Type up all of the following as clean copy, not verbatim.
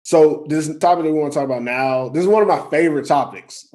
So this topic that we want to talk about now, this is one of my favorite topics.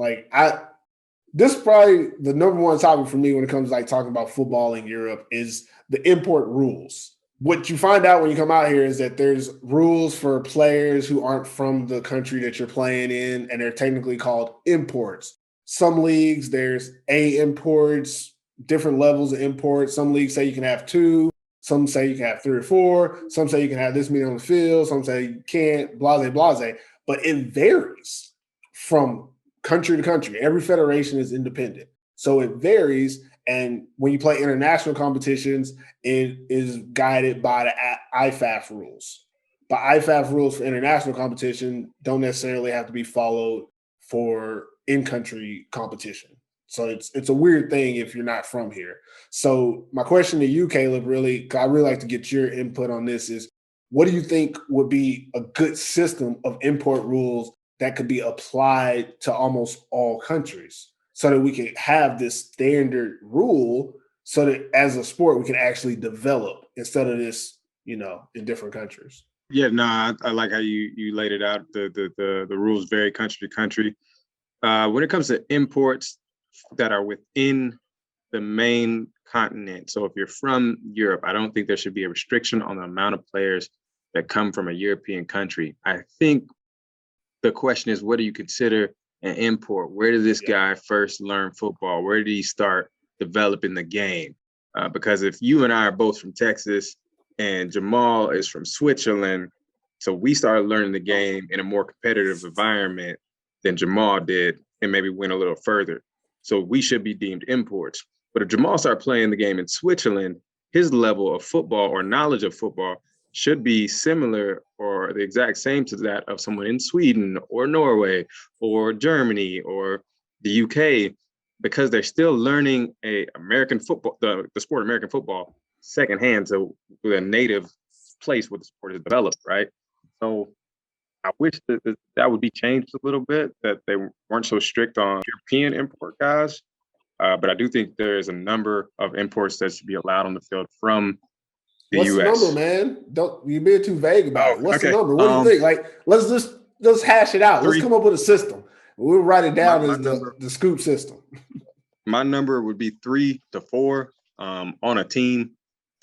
This is probably the number one topic for me when it comes to like talking about football in Europe is the import rules. What you find out when you come out here is that there's rules for players who aren't from the country that you're playing in, and they're technically called imports. Some leagues, there's A imports, different levels of imports. Some leagues say you can have two. Some say you can have three or four. Some say you can have this many on the field. Some say you can't, blase, blase. But it varies from country to country. Every federation is independent. So it varies. And when you play international competitions, it is guided by the IFAF rules. But IFAF rules for international competition don't necessarily have to be followed for in-country competition. So it's a weird thing if you're not from here. So my question to you, Kaleb, really, 'cause I really like to get your input on this is, what do you think would be a good system of import rules that could be applied to almost all countries so that we can have this standard rule so that as a sport we can actually develop instead of this, in different countries? Yeah, no, I like how you laid it out. The rules vary country to country. When it comes to imports that are within the main continent, so if you're from Europe, I don't think there should be a restriction on the amount of players that come from a European country. I think the question is, what do you consider an import? Where did this guy first learn football? Where did he start developing the game? Because if you and I are both from Texas and Jamal is from Switzerland, so we started learning the game in a more competitive environment than Jamal did and maybe went a little further. So we should be deemed imports. But if Jamal started playing the game in Switzerland, his level of football or knowledge of football should be similar or the exact same to that of someone in Sweden or Norway or Germany or the UK, because they're still learning American football, the sport American football, secondhand to a native place where the sport is developed, right? So I wish that would be changed a little bit, that they weren't so strict on European import guys. But I do think there is a number of imports that should be allowed on the field from the What's US. the number, man? Don't you being too vague about it. What's okay. the number? What do you think? Like, let's hash it out. 3. Let's come up with a system. We'll write it down My as number, the scoop system. My number would be 3 to 4 on a team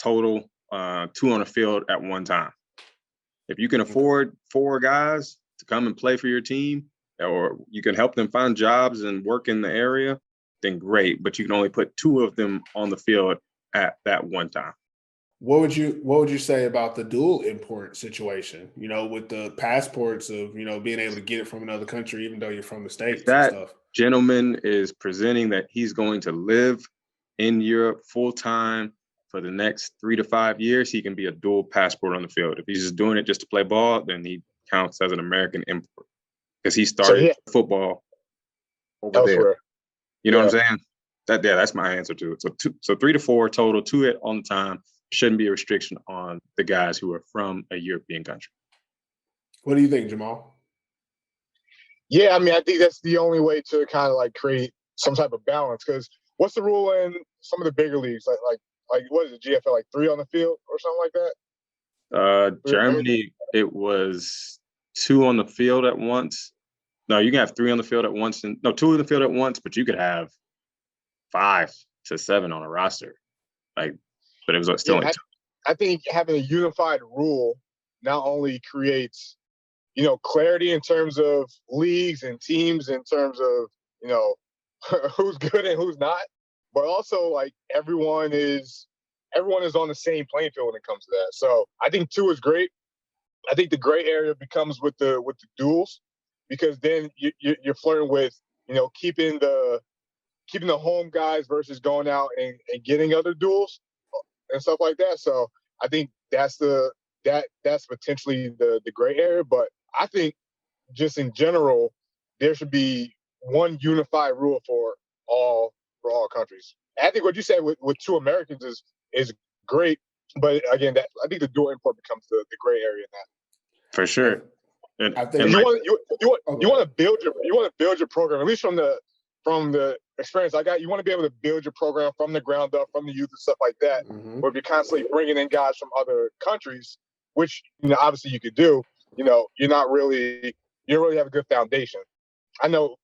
total, 2 on the field at one time. If you can afford 4 guys to come and play for your team, or you can help them find jobs and work in the area, then great. But you can only put 2 of them on the field at that one time. What would you say about the dual import situation? With the passports of being able to get it from another country, even though you're from the States and stuff. Gentleman is presenting that he's going to live in Europe full time for the next 3 to 5 years, he can be a dual passport on the field. If he's just doing it just to play ball, then he counts as an American import because he started football over elsewhere. There. You know what I'm saying? That's my answer to it. So 3 to 4 total, 2 on the time. Shouldn't be a restriction on the guys who are from a European country. What do you think, Jamal? Yeah, I mean, I think that's the only way to kind of like create some type of balance. Because what's the rule in some of the bigger leagues? Like what is it, GFL, like 3 on the field or something like that? Germany, it was 2 on the field at once. No, you can have 3 on the field at once. 2 on the field at once, but you could have 5 to 7 on a roster. But it was still I think having a unified rule not only creates, clarity in terms of leagues and teams, in terms of, who's good and who's not, but also like everyone is on the same playing field when it comes to that. So I think 2 is great. I think the gray area becomes with the duels, because then you're flirting with, keeping the home guys versus going out and getting other duels and stuff like that. So I think that's potentially the gray area. But I think just in general, there should be one unified rule for all countries. And I think what you said with 2 Americans is great. But again, I think the dual import becomes the gray area in that. For sure. And I think you want to build your program, at least from the experience I got. You want to be able to build your program from the ground up, from the youth and stuff like that. Mm-hmm. Where if you're constantly bringing in guys from other countries, which obviously you could do, you know, you don't really have a good foundation. I know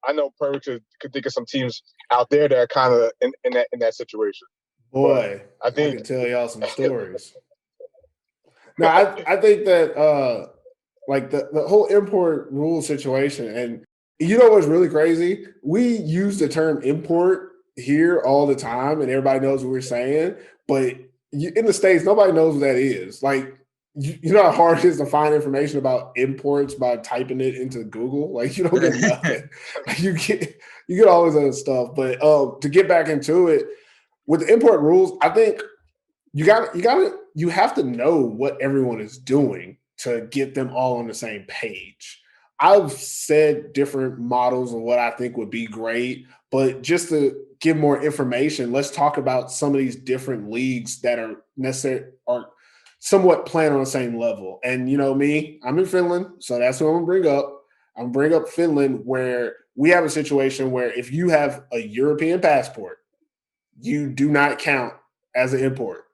Pervis could think of some teams out there that are kind of in that situation. Boy, But I I think can tell y'all some stories. No, I think that like the whole import rule situation, and you know what's really crazy? We use the term import here all the time, and everybody knows what we're saying. But in the States, nobody knows what that is. Like, you know how hard it is to find information about imports by typing it into Google? Like, you don't get nothing. Like, you get all this other stuff. But to get back into it, with the import rules, I think you have to know what everyone is doing to get them all on the same page. I've said different models of what I think would be great, but just to give more information, let's talk about some of these different leagues that are necessary or somewhat playing on the same level. And you know me, I'm in Finland, so that's what I'm gonna bring up. I'm gonna bring up Finland, where we have a situation where if you have a European passport, you do not count as an import.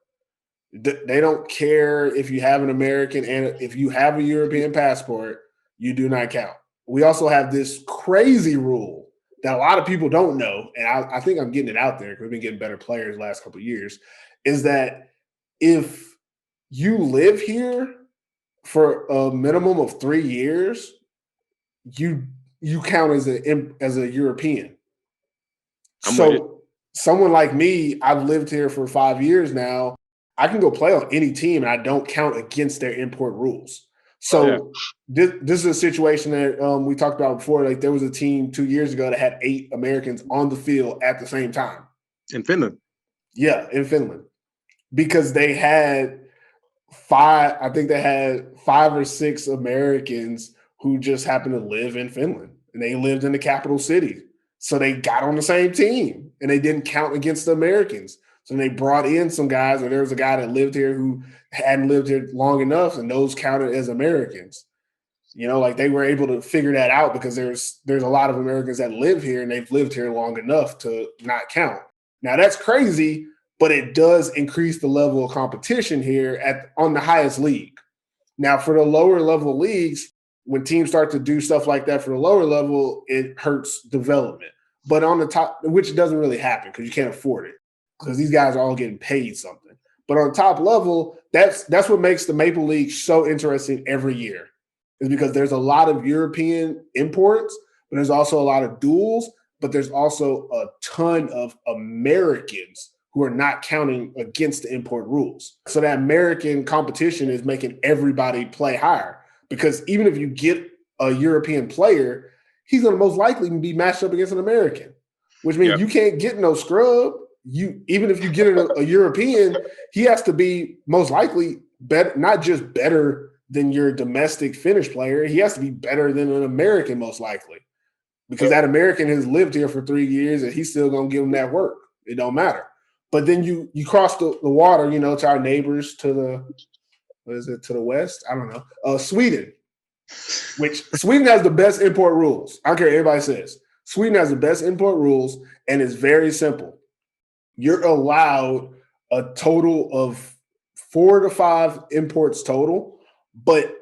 They don't care if you have an American, and if you have a European passport, you do not count. We also have this crazy rule that a lot of people don't know, and I think I'm getting it out there because we've been getting better players the last couple of years, is that if you live here for a minimum of 3 years, you you count as a European. I'm with it. So someone like me, I've lived here for 5 years now. I can go play on any team, and I don't count against their import rules. So this is a situation that we talked about before. Like, there was a team 2 years ago that had 8 Americans on the field at the same time. In Finland. Yeah, in Finland, because they had five. I think they had 5 or 6 Americans who just happened to live in Finland, and they lived in the capital city. So they got on the same team, and they didn't count against the Americans. So they brought in some guys, or there was a guy that lived here who hadn't lived here long enough, and those counted as Americans. You know, like, they were able to figure that out because there's a lot of Americans that live here, and they've lived here long enough to not count. Now that's crazy, but it does increase the level of competition here on the highest league. Now, for the lower level leagues, when teams start to do stuff like that for the lower level, it hurts development. But on the top, which doesn't really happen because you can't afford it, because these guys are all getting paid something. But on top level, that's what makes the Maple League so interesting every year, is because there's a lot of European imports, but there's also a lot of duels, but there's also a ton of Americans who are not counting against the import rules. So that American competition is making everybody play higher, because even if you get a European player, he's going to most likely be matched up against an American, which means you can't get no scrub. Even if you get a European, he has to be most likely better, not just better than your domestic Finnish player. He has to be better than an American, most likely, because that American has lived here for 3 years, and he's still going to give him that work. It don't matter. But then you cross the water, you know, to our neighbors to the west? I don't know. Sweden, which Sweden has the best import rules. I don't care what everybody says. Sweden has the best import rules, and it's very simple. You're allowed a total of 4 to 5 imports total, but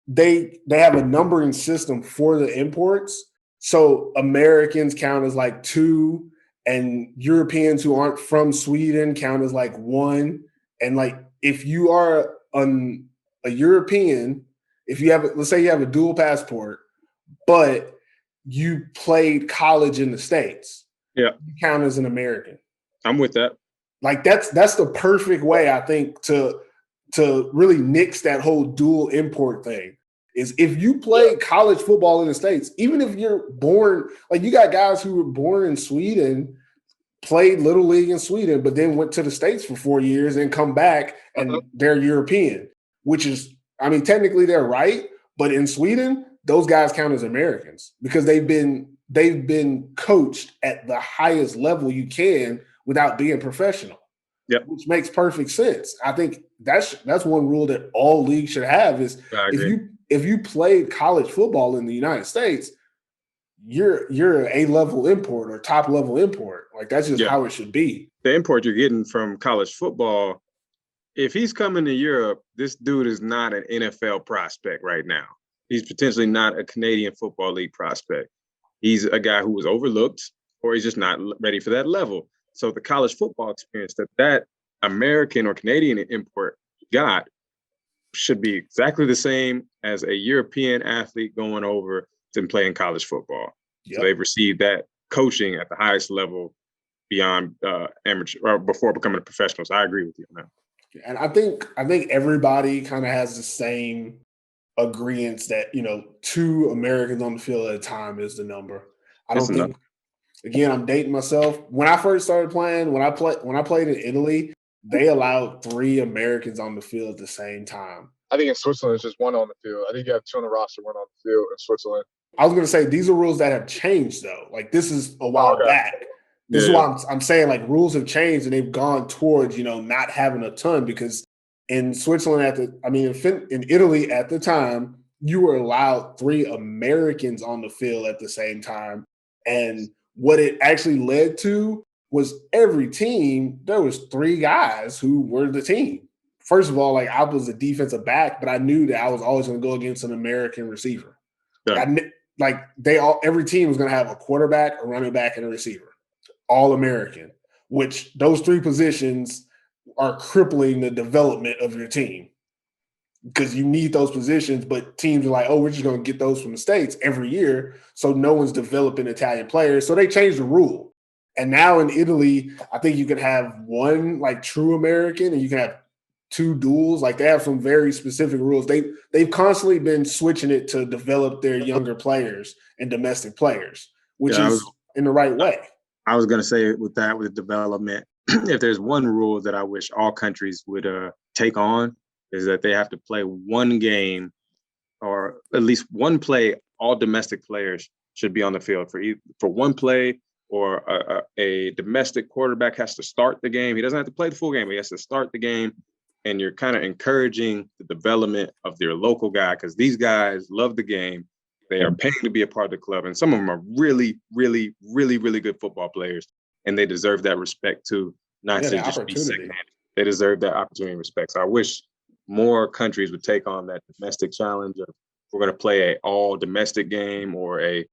they have a numbering system for the imports. So Americans count as like 2, and Europeans who aren't from Sweden count as like 1. And like, if you are a European, if you have, let's say you have a dual passport, but you played college in the States, you count as an American. I'm with that. Like, that's the perfect way, I think, to really nix that whole dual import thing. Is if you play college football in the States, even if you're born, like, you got guys who were born in Sweden, played Little League in Sweden, but then went to the States for 4 years and come back and they're European, which is, I mean, technically they're right, but in Sweden, those guys count as Americans because they've been coached at the highest level you can without being professional. Yep. Which makes perfect sense. I think that's one rule that all leagues should have is if you played college football in the United States, you're an A-level import or top-level import. Like, that's just how it should be. The import you're getting from college football, if he's coming to Europe, this dude is not an NFL prospect right now. He's potentially not a Canadian Football League prospect. He's a guy who was overlooked, or he's just not ready for that level. So the college football experience that American or Canadian import got should be exactly the same as a European athlete going over and playing college football. Yep. So they've received that coaching at the highest level beyond amateur or before becoming a professional. So I agree with you on that. And I think everybody kind of has the same agreement that, 2 Americans on the field at a time is the number. I don't think. Again, I'm dating myself. When I first started playing, when I played in Italy, they allowed 3 Americans on the field at the same time. I think in Switzerland, it's just 1 on the field. I think you have 2 on the roster, 1 on the field in Switzerland. I was going to say, these are rules that have changed, though. Like, this is a while back. This is why I'm saying, like, rules have changed, and they've gone towards, not having a ton, because in Switzerland, in Italy at the time, you were allowed 3 Americans on the field at the same time. And what it actually led to was every team, there was 3 guys who were the team. First of all, like, I was a defensive back, but I knew that I was always going to go against an American receiver. Yeah. Every team was going to have a quarterback, a running back, and a receiver, all American, which those 3 positions are crippling the development of your team because you need those positions, but teams are like, oh, we're just going to get those from the States every year. So no one's developing Italian players. So they changed the rule. And now in Italy, I think you can have 1 like true American and you can have 2 duels. Like, they have some very specific rules. They've constantly been switching it to develop their younger players and domestic players, which is in the right way. I was going to say with development, if there's one rule that I wish all countries would take on, is that they have to play 1 game, or at least 1 play. All domestic players should be on the field for 1 play, or a domestic quarterback has to start the game. He doesn't have to play the full game, but he has to start the game. And you're kind of encouraging the development of their local guy, because these guys love the game. They are paying to be a part of the club. And some of them are really, really, really, really good football players. And they deserve that respect too, not to just be secondhand. They deserve that opportunity and respect. So I wish more countries would take on that domestic challenge of, we're going to play an all domestic game, or we're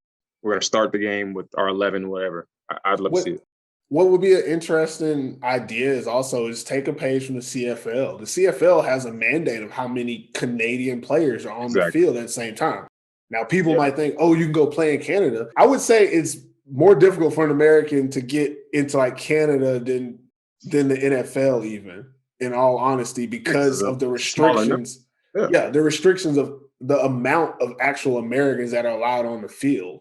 going to start the game with our 11, whatever. I'd love to see it. What would be an interesting idea is take a page from the CFL. The CFL has a mandate of how many Canadian players are on the field at the same time. Now, people might think, oh, you can go play in Canada. I would say it's more difficult for an American to get into like Canada than the NFL, even, in all honesty, because of the restrictions. The restrictions of the amount of actual Americans that are allowed on the field.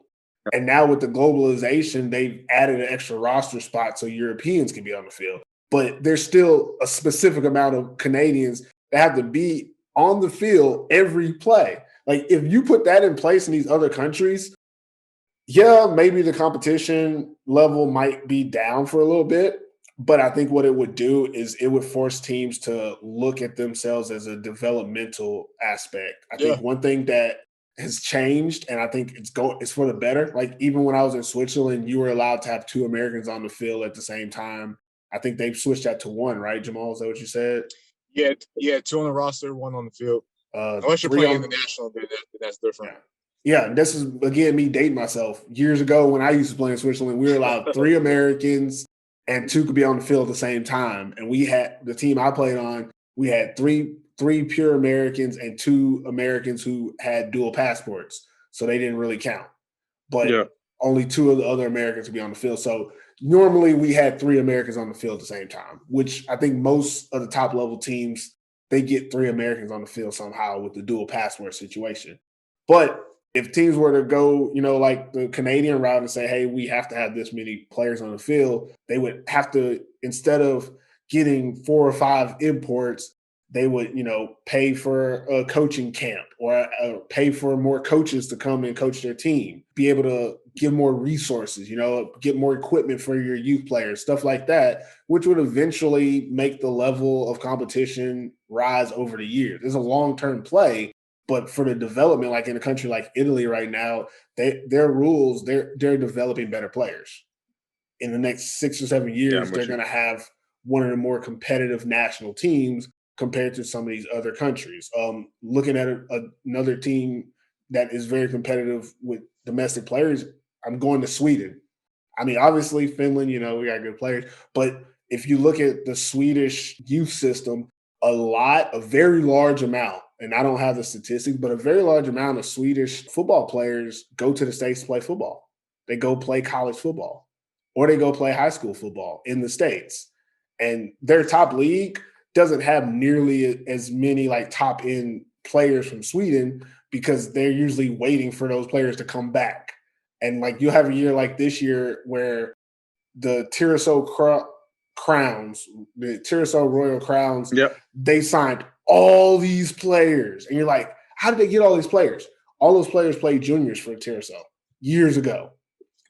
And now with the globalization, they've added an extra roster spot so Europeans can be on the field. But there's still a specific amount of Canadians that have to be on the field every play. Like, if you put that in place in these other countries, maybe the competition level might be down for a little bit. But I think what it would do is it would force teams to look at themselves as a developmental aspect. I think one thing that has changed, and I think it's for the better. Like, even when I was in Switzerland, you were allowed to have 2 Americans on the field at the same time. I think they've switched that to 1, right, Jamal? Is that what you said? Yeah, 2 on the roster, 1 on the field. Unless you're playing in the national, that's different. Yeah, this is, again, me dating myself. Years ago, when I used to play in Switzerland, we were allowed 3 Americans and 2 could be on the field at the same time. And we had, the team I played on, we had three pure Americans and 2 Americans who had dual passports. So they didn't really count. But only 2 of the other Americans could be on the field. So normally we had 3 Americans on the field at the same time, which I think most of the top level teams, they get 3 Americans on the field somehow with the dual passport situation. But if teams were to go, like the Canadian route and say, hey, we have to have this many players on the field, they would have to, instead of getting 4 or 5 imports, they would, pay for a coaching camp or pay for more coaches to come and coach their team, be able to give more resources, get more equipment for your youth players, stuff like that, which would eventually make the level of competition rise over the years. It's a long-term play, but for the development, like in a country like Italy right now, their rules, they're developing better players. In the next 6 or 7 years, they're going to have one of the more competitive national teams compared to some of these other countries. Looking at another team that is very competitive with domestic players, I'm going to Sweden. I mean, obviously Finland, we got good players, but if you look at the Swedish youth system, a very large amount, and I don't have the statistics, but a very large amount of Swedish football players go to the States to play football. They go play college football or they go play high school football in the States. And their top league doesn't have nearly as many like top end players from Sweden because they're usually waiting for those players to come back. And like you'll have a year like this year where the Crowns, the Tyresö Royal Crowns, Yep. they signed all these players. And you're like, how did they get all these players? All those players played juniors for Tyresö years ago.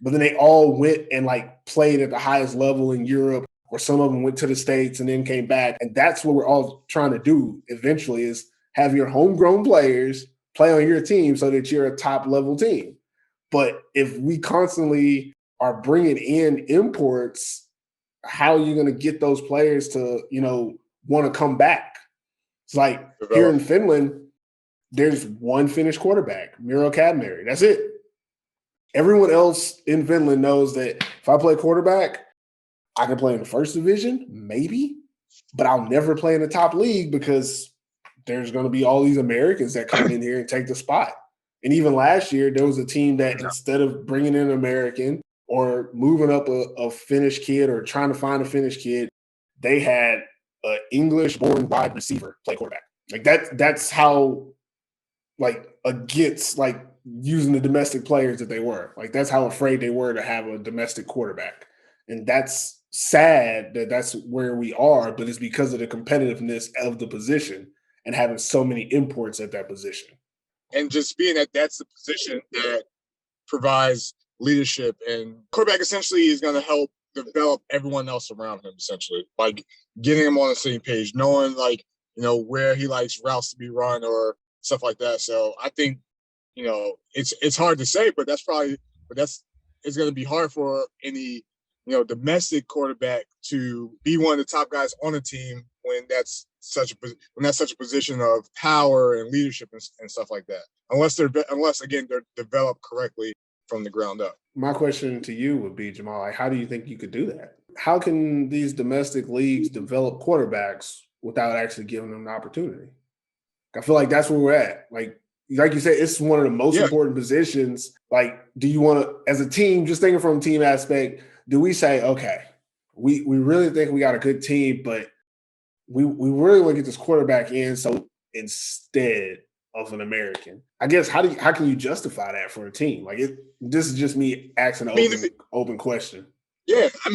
But then they all went and like played at the highest level in Europe, or some of them went to the States and then came back. And that's what we're all trying to do eventually is have your homegrown players play on your team so that you're a top level team. But if we constantly are bringing in imports, how are you going to get those players to, want to come back? It's like here in Finland, there's one Finnish quarterback, Miro Kadmeri. That's it. Everyone else in Finland knows that if I play quarterback, I can play in the first division, maybe, but I'll never play in the top league because there's going to be all these Americans that come in here and take the spot. And even last year, there was a team that instead of bringing in an American or moving up a Finnish kid or trying to find a Finnish kid, they had an English-born wide receiver play quarterback. Like that's how like against like using the domestic players that they were. Like that's how afraid they were to have a domestic quarterback. And that's sad that that's where we are, but it's because of the competitiveness of the position and having so many imports at that position. And just being that that's the position that provides leadership, and quarterback essentially is going to help develop everyone else around him, essentially, like getting him on the same page, knowing like, where he likes routes to be run or stuff like that. So I think, it's hard to say, but it's going to be hard for any, domestic quarterback to be one of the top guys on the team when that's such a position of power and leadership and stuff like that. Unless again, they're developed correctly from the ground up. My question to you would be, Jamal, like, how do you think you could do that? How can these domestic leagues develop quarterbacks without actually giving them an opportunity? I feel like that's where we're at. Like you said, it's one of the most important positions. Like, do you want to, as a team, just thinking from a team aspect, do we say, okay, we really think we got a good team, but we really want to get this quarterback in, so instead of an American, I guess how can you justify that for a team? Like this is just me asking an open question. Yeah, I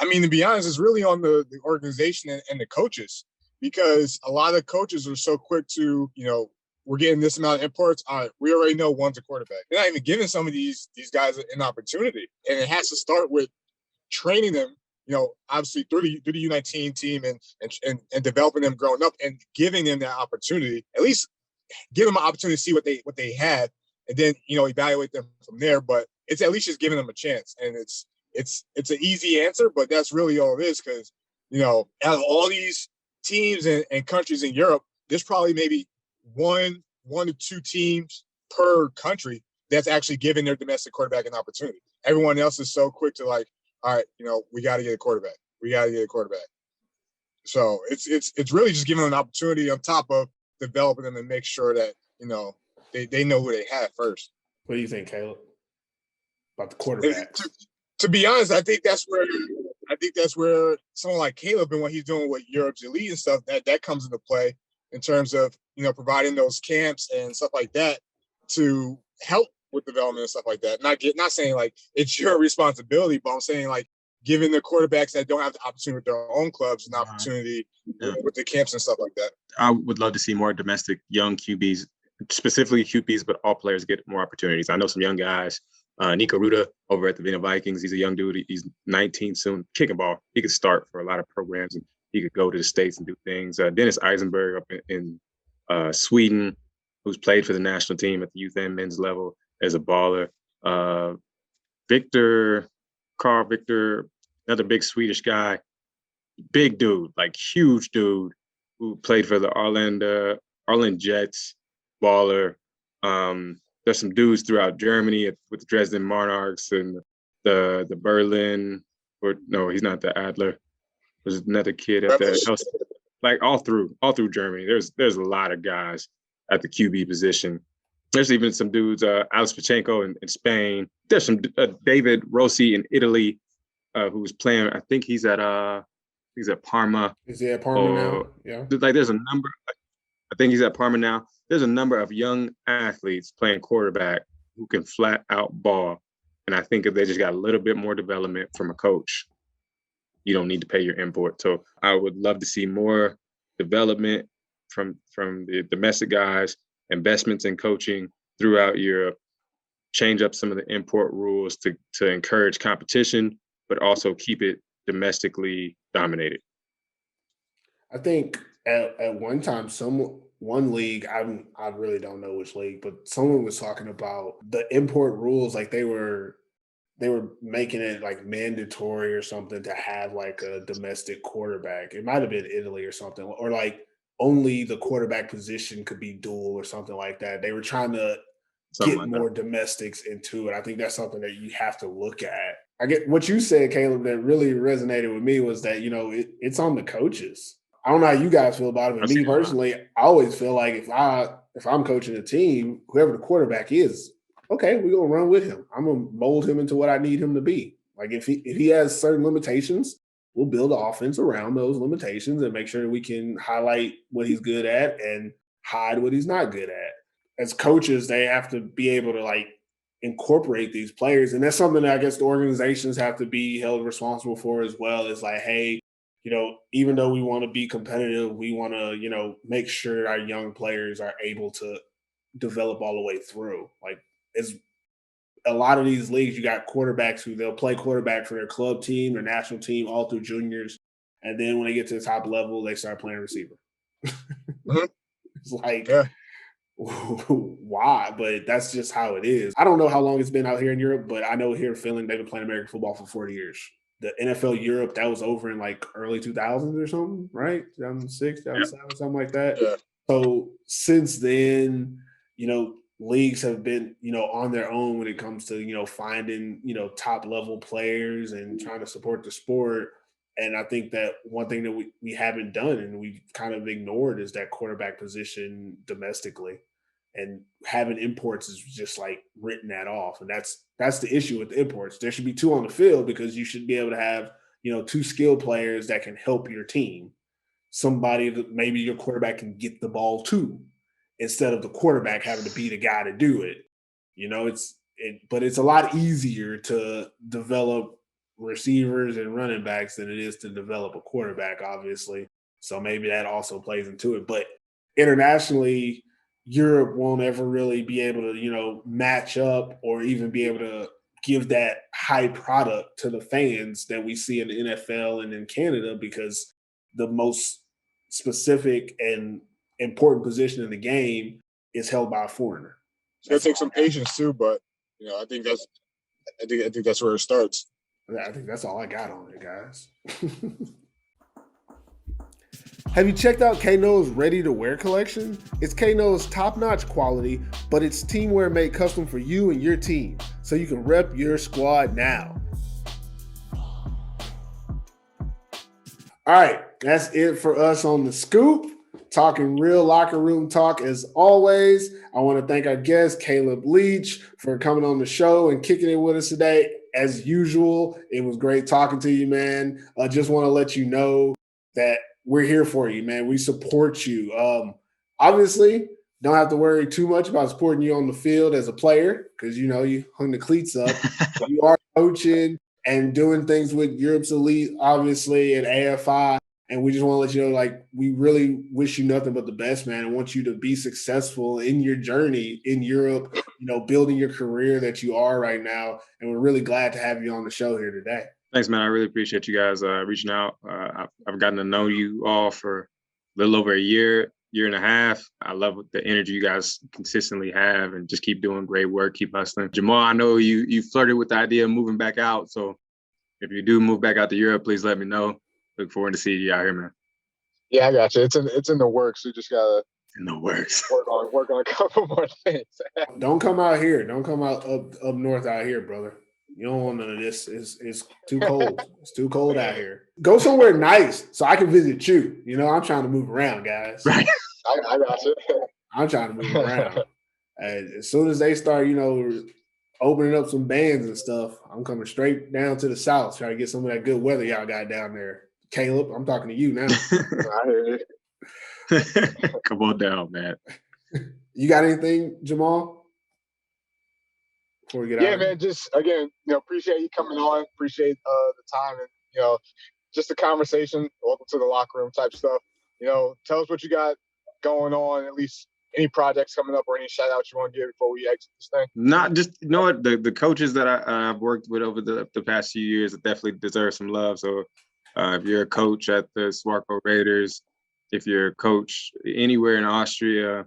mean to be honest, it's really on the organization and the coaches, because a lot of coaches are so quick to, we're getting this amount of imports. All right, we already know one's a quarterback. They're not even giving some of these guys an opportunity, and it has to start with training them, obviously through the U19 team and developing them growing up and giving them that opportunity. At least give them an opportunity to see what they had, and then evaluate them from there. But it's at least just giving them a chance, and it's an easy answer, but that's really all it is, because out of all these teams and countries in Europe, there's probably maybe one to two teams per country that's actually giving their domestic quarterback an opportunity. Everyone else is so quick to like, all right, we got to get a quarterback. So it's really just giving them an opportunity on top of developing them and make sure that they know who they have first. What do you think, Kaleb, about the quarterbacks? To be honest, I think that's where someone like Kaleb and what he's doing with Europe's elite and stuff that comes into play in terms of providing those camps and stuff like that to help with development and stuff like that. Not saying like it's your responsibility, but I'm saying like giving the quarterbacks that don't have the opportunity with their own clubs an opportunity with the camps and stuff like that. I would love to see more domestic young QBs, specifically QBs, but all players get more opportunities. I know some young guys. Nico Ruda over at the Vienna Vikings. He's a young dude. He's 19 soon, kicking ball. He could start for a lot of programs, and he could go to the States and do things. Dennis Eisenberg up in Sweden, who's played for the national team at the youth and men's level as a baller. Carl Victor, another big Swedish guy, big dude, like huge dude, who played for the Arland Jets, baller. there's some dudes throughout Germany with the Dresden Monarchs and the Berlin, or no, he's not the Adler. There's another kid at the like all through Germany. There's a lot of guys at the QB position. There's even some dudes, Alex Pachenko in Spain. There's some David Rossi in Italy, who's playing. I think he's at Parma. Is he at Parma now? Yeah. Like there's a number. I think he's at Parma now. There's a number of young athletes playing quarterback who can flat out ball. And I think if they just got a little bit more development from a coach, you don't need to pay your import. So I would love to see more development from the domestic guys, investments in coaching throughout Europe, change up some of the import rules to encourage competition, but also keep it domestically dominated. I think at one time, one league, I really don't know which league, but someone was talking about the import rules, like they were making it like mandatory or something to have like a domestic quarterback. It might have been Italy or something, or like only the quarterback position could be dual or something like that. They were trying to get more domestics into it. I think that's something that you have to look at. I get what you said, Kaleb, that really resonated with me was that, it's on the coaches. I don't know how you guys feel about it, but me personally, I always feel like if I'm coaching a team, whoever the quarterback is, okay, we're gonna run with him. I'm gonna mold him into what I need him to be. Like if he has certain limitations, we'll build the offense around those limitations and make sure that we can highlight what he's good at and hide what he's not good at. As coaches, they have to be able to like incorporate these players. And that's something that I guess the organizations have to be held responsible for as well. Is like, hey, even though we want to be competitive, we want to, make sure our young players are able to develop all the way through. Like it's a lot of these leagues, you got quarterbacks who they'll play quarterback for their club team, their national team, all through juniors. And then when they get to the top level, they start playing receiver. Mm-hmm. It's like, why? But that's just how it is. I don't know how long it's been out here in Europe, but I know here in Finland, they've been playing American football for 40 years. The NFL Europe, that was over in like early 2000s or something, right? 2006, 2007, something like that. Yeah. So since then, leagues have been, on their own when it comes to, finding, top level players and trying to support the sport. And I think that one thing that we haven't done and we kind of ignored is that quarterback position domestically. And having imports is just like written that off. And that's the issue with the imports. There should be two on the field because you should be able to have, two skilled players that can help your team. Somebody that maybe your quarterback can get the ball to, instead of the quarterback having to be the guy to do it. But it's a lot easier to develop receivers and running backs than it is to develop a quarterback, obviously. So maybe that also plays into it. But internationally, Europe won't ever really be able to, match up or even be able to give that high product to the fans that we see in the NFL and in Canada because the most specific and important position in the game is held by a foreigner. It's gonna take some patience too, but I think that's where it starts. I think that's all I got on it, guys. Have you checked out K Noah's ready-to-wear collection? It's K Noah's top-notch quality, but it's teamwear made custom for you and your team, so you can rep your squad now. All right, that's it for us on The Scoop. Talking real locker room talk as always. I want to thank our guest, Kaleb Leach, for coming on the show and kicking it with us today. As usual, it was great talking to you, man. I just want to let you know that we're here for you, man. We support you. Obviously, don't have to worry too much about supporting you on the field as a player because, you hung the cleats up. You are coaching and doing things with Europe's elite, obviously, at AFI. And we just want to let you know, like, we really wish you nothing but the best, man. And want you to be successful in your journey in Europe, building your career that you are right now. And we're really glad to have you on the show here today. Thanks, man. I really appreciate you guys reaching out. I've gotten to know you all for a little over a year and a half. I love the energy you guys consistently have and just keep doing great work, keep hustling. Jamal, I know you flirted with the idea of moving back out. So if you do move back out to Europe, please let me know. Look forward to seeing you out here, man. Yeah, I got you. It's in the works. We just gotta In the works. Work on a couple more things. Don't come out here. Don't come out up north out here, brother. You don't want none of this. It's too cold. It's too cold out here. Go somewhere nice so I can visit you. You know, I'm trying to move around, guys. Right. I got you. I'm trying to move around. And as soon as they start, you know, opening up some bands and stuff, I'm coming straight down to the south, trying to get some of that good weather y'all got down there. Kaleb, I'm talking to you now. I hear you. Come on down, man. You got anything, Jamal? Before we get out? Yeah, man. Just again, appreciate you coming on. Appreciate the time and just the conversation. Welcome to the locker room type stuff. Tell us what you got going on. At least any projects coming up or any shout outs you want to give before we exit this thing. Not just what the coaches that I've worked with over the past few years definitely deserve some love. So if you're a coach at the Swarco Raiders, if you're a coach anywhere in Austria,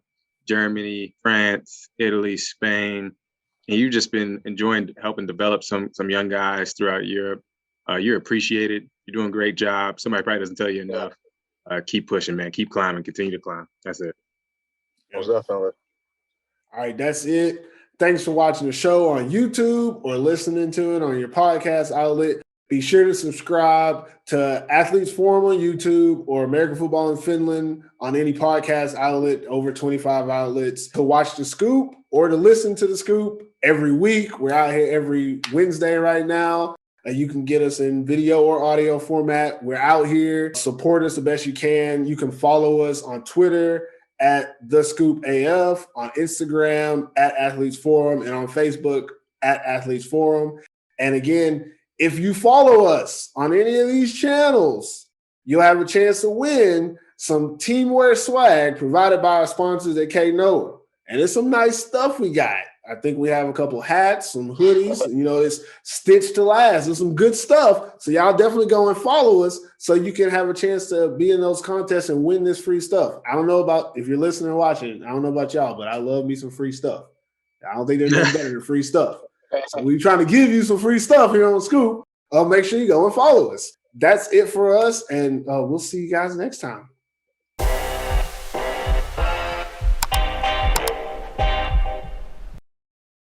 Germany, France, Italy, Spain, and you've just been enjoying helping develop some young guys throughout Europe, you're appreciated. You're doing a great job. Somebody probably doesn't tell you enough. Keep pushing, man. Keep climbing. Continue to climb. That's it. Most definitely. All right, that's it. Thanks for watching the show on YouTube or listening to it on your podcast outlet. Be sure to subscribe to Athletes Forum on YouTube or American Football in Finland on any podcast outlet, over 25 outlets, to watch The Scoop or to listen to The Scoop every week. We're out here every Wednesday right now. You can get us in video or audio format. We're out here. Support us the best you can. You can follow us on Twitter at The Scoop AF, on Instagram at Athletes Forum, and on Facebook at Athletes Forum. And again, if you follow us on any of these channels, you'll have a chance to win some teamwear swag provided by our sponsors at K Noah. And it's some nice stuff we got. I think we have a couple hats, some hoodies, it's stitched to last. There's some good stuff. So y'all definitely go and follow us so you can have a chance to be in those contests and win this free stuff. I don't know about if you're listening and watching, I don't know about y'all, but I love me some free stuff. I don't think there's nothing better than free stuff. So we're trying to give you some free stuff here on Scoop. Make sure you go and follow us. That's it for us, and we'll see you guys next time.